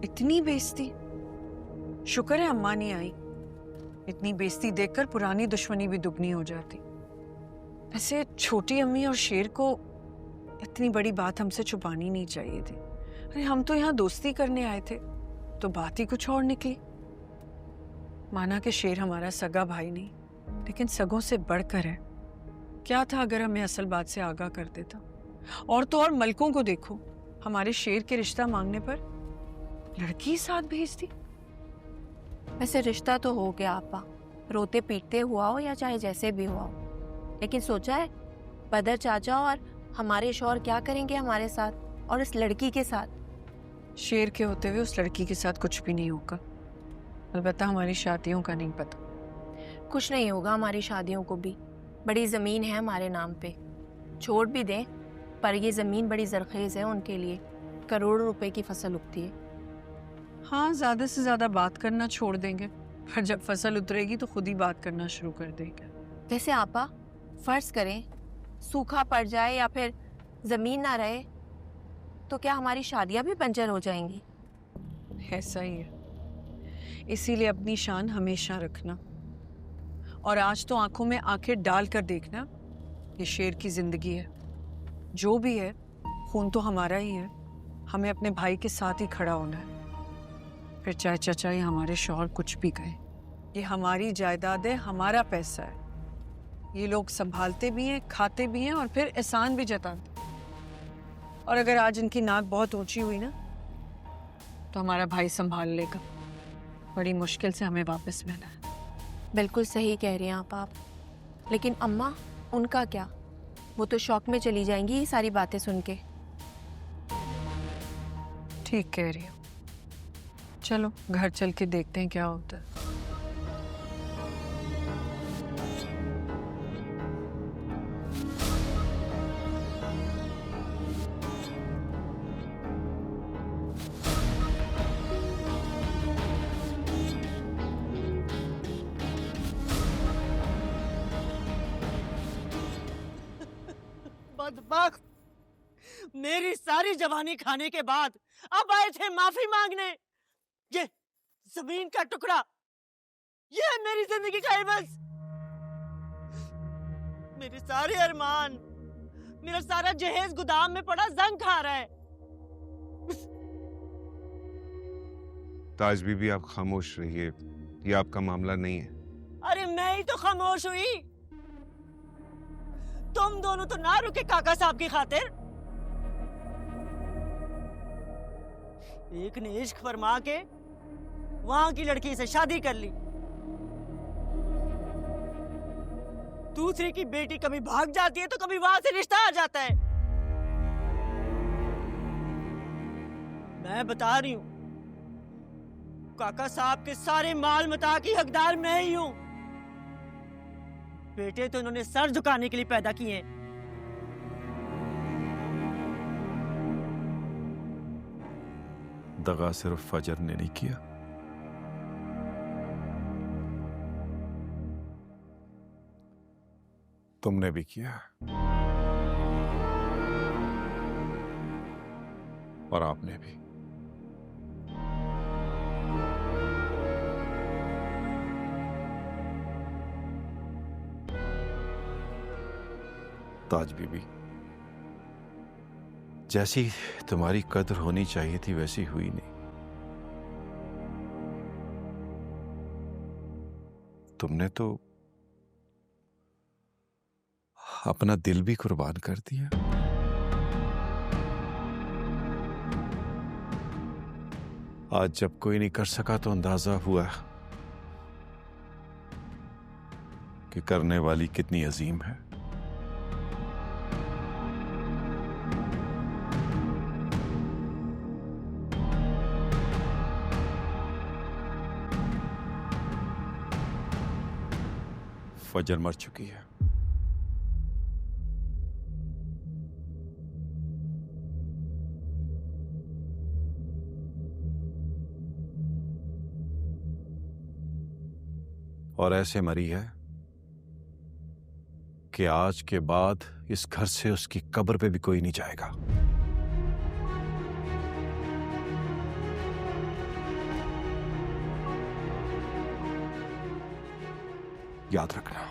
इतनी बेइज्जती। शुक्र है अम्मा नहीं आई, इतनी बेइज्जती देखकर पुरानी दुश्मनी भी दुगनी हो जाती। वैसे छोटी अम्मी और शेर को इतनी बड़ी बात हमसे छुपानी नहीं चाहिए थी। अरे हम तो यहाँ दोस्ती करने आए थे, तो बात ही कुछ और निकली। माना कि शेर हमारा सगा भाई नहीं, लेकिन सगों से बढ़कर है। क्या था अगर हमें असल बात से आगाह कर देता। और तो और मलकों को देखो, हमारे शेर के रिश्ता मांगने पर लड़की साथ भेज दी। वैसे रिश्ता तो हो गया आपा, रोते पीटते हुआ हो या चाहे जैसे भी हुआ हो, लेकिन सोचा है बदर चाचा और हमारे शौहर क्या करेंगे हमारे साथ और इस लड़की के साथ। शेर के होते हुए उस लड़की के साथ कुछ भी नहीं होगा। अलबत्ता हमारी शादियों का नहीं पता। कुछ नहीं होगा हमारी शादियों को भी, बड़ी ज़मीन है हमारे नाम पे, छोड़ भी दें पर ये ज़मीन बड़ी जरखेज़ है उनके लिए, करोड़ों रुपए की फसल उगती है। हाँ, ज़्यादा से ज़्यादा बात करना छोड़ देंगे, पर जब फसल उतरेगी तो खुद ही बात करना शुरू कर देंगे। वैसे आपा फर्ज करें सूखा पड़ जाए या फिर ज़मीन ना रहे तो क्या हमारी शादियां भी बंजर हो जाएंगी? ऐसा ही है, इसीलिए अपनी शान हमेशा रखना। और आज तो आंखों में आंखें डाल कर देखना, ये शेर की जिंदगी है। जो भी है, खून तो हमारा ही है। हमें अपने भाई के साथ ही खड़ा होना है। फिर चाहे चचा या हमारे शौहर कुछ भी कहें, ये हमारी जायदाद है, हमारा पैसा है। ये लोग संभालते भी हैं, खाते भी हैं और फिर एहसान भी जताते। और अगर आज इनकी नाक बहुत ऊंची हुई ना, तो हमारा भाई संभाल लेगा। बड़ी मुश्किल से हमें वापस मिला है। बिल्कुल सही कह रही हैं आप। लेकिन अम्मा, उनका क्या? वो तो शौक में चली जाएंगी ये सारी बातें सुन के। ठीक कह रही हो, चलो घर चल के देखते हैं क्या होता है। बदबख्त, मेरी सारी जवानी खाने के बाद अब आए थे माफी मांगने। ये जमीन का टुकड़ा, ये है मेरी जिंदगी का एवज। मेरे सारे अरमान, मेरा सारा जहेज गोदाम में पड़ा जंग खा रहा है। ताज बीबी, आप खामोश रहिए, ये आपका मामला नहीं है। अरे मैं ही तो खामोश हुई, तुम दोनों तो ना रुके काका साहब की खातिर। एक ने इश्क फरमा के वहां की लड़की से शादी कर ली, दूसरे की बेटी कभी भाग जाती है तो कभी वहां से रिश्ता आ जाता है। मैं बता रही हूं, काका साहब के सारे माल मता की हकदार मैं ही हूं। बेटे तो इन्होंने सर झुकाने के लिए पैदा किए हैं। दगा सिर्फ फजर ने नहीं किया, तुमने भी किया और आपने भी। ताज बीबी, जैसी तुम्हारी कदर होनी चाहिए थी वैसी हुई नहीं। तुमने तो अपना दिल भी कुर्बान कर दिया। आज जब कोई नहीं कर सका तो अंदाजा हुआ कि करने वाली कितनी अजीम है। फजर मर चुकी है। और ऐसे मरी है कि आज के बाद इस घर से उसकी कब्र पे भी कोई नहीं जाएगा। याद रखना।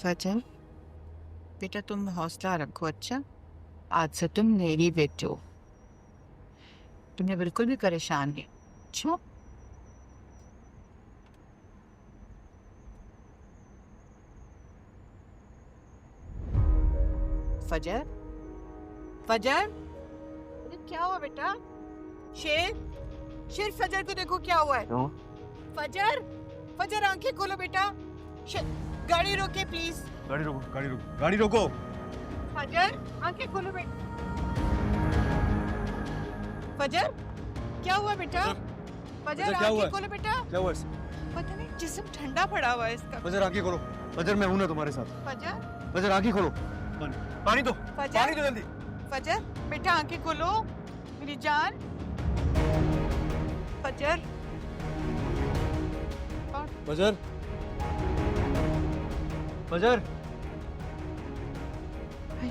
फजर, बेटा तुम हौसला रखो। अच्छा, आज से तुम मेरी बेटी हो। तुम्हें बिल्कुल भी परेशान नहीं। अच्छा, फजर, फजर, अरे क्या हुआ बेटा? शेर, शेर, फजर को देखो क्या हुआ है। फजर, फजर आंखें खोलो बेटा। गाड़ी रोके प्लीज। गाड़ी रोको, गाड़ी रोको, गाड़ी रोको। फजर आंखें खोलो बेटा। फजर क्या हुआ बेटा? फजर आंखें खोलो बेटा। क्या हुआ? पता नहीं जिस्म ठंडा पड़ा हुआ है इसका। फजर आंखें खोलो। फजर मैं हूं ना तुम्हारे साथ। फजर, फजर आंखें खोलो। पानी दो, फजर, पानी दो जल्दी। फजर बेटा आंखें खोलो मेरी जान। फजर, फजर, फजर,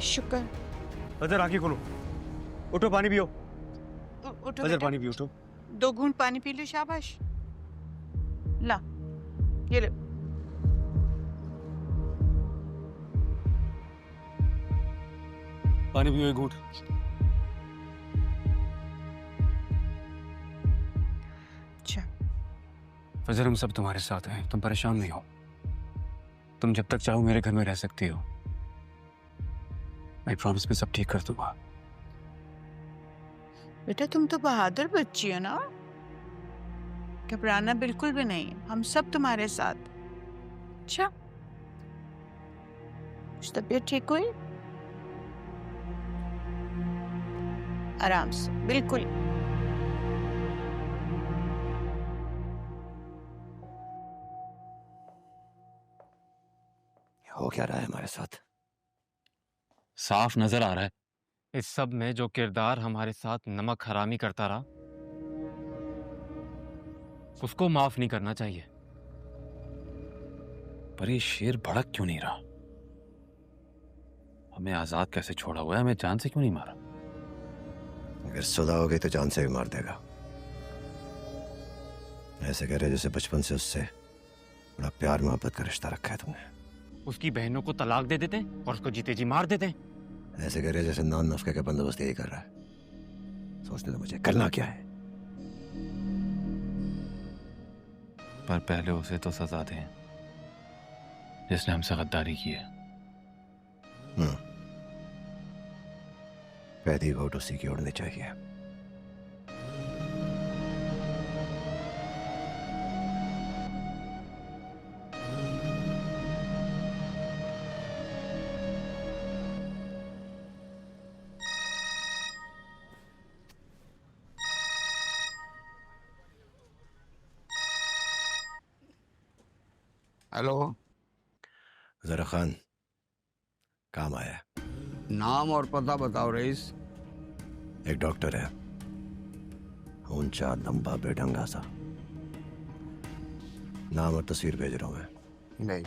शुक्र। फजर आंखें खोलो। उठो, पानी पियो। उठो फजर बेटा। पानी पियो, उठो। 2 घूंट पानी पी लो। शाबाश। ला, ये लो। पानी पियो 1 घूंट। अच्छा, फजर हम सब तुम्हारे साथ हैं, तुम परेशान नहीं हो। तुम जब तक चाहो मेरे घर में रह सकती हो। मैं प्रॉमिस में सब ठीक कर दूंगा। बेटा तुम तो बहादुर बच्ची हो ना, घबराना बिल्कुल भी नहीं। हम सब तुम्हारे साथ। अच्छा, कुछ तबीयत ठीक हुई? आराम से, बिल्कुल। हो क्या रहा है हमारे साथ? साफ नजर आ रहा है इस सब में जो किरदार हमारे साथ नमक हरामी करता रहा, उसको माफ नहीं करना चाहिए। पर ये शेर भड़क क्यों नहीं रहा? हमें आजाद कैसे छोड़ा हुआ है? हमें जान से क्यों नहीं मारा? अगर सुधा हो गई तो जान से भी मार देगा। ऐसे कह रहे जैसे बचपन से उससे बड़ा प्यार मोहब्बत का रिश्ता रखा है तुमने। उसकी बहनों को तलाक दे देते और उसको जीते जी मार देते। ऐसे कह रहे जैसे नान नफ्के का बंदोबस्त यही कर रहा है। सोचने तो मुझे करना क्या है। पर पहले उसे तो सजा दें जिसने हमसे गद्दारी की है। पहली वोट उसी की उड़नी चाहिए। हेलो, जरा खान, काम आया है। नाम और पता बताओ रईस। एक डॉक्टर है, ऊंचा लंबा बेढंगा सा। नाम और तस्वीर भेज रहा हूं मैं। नहीं,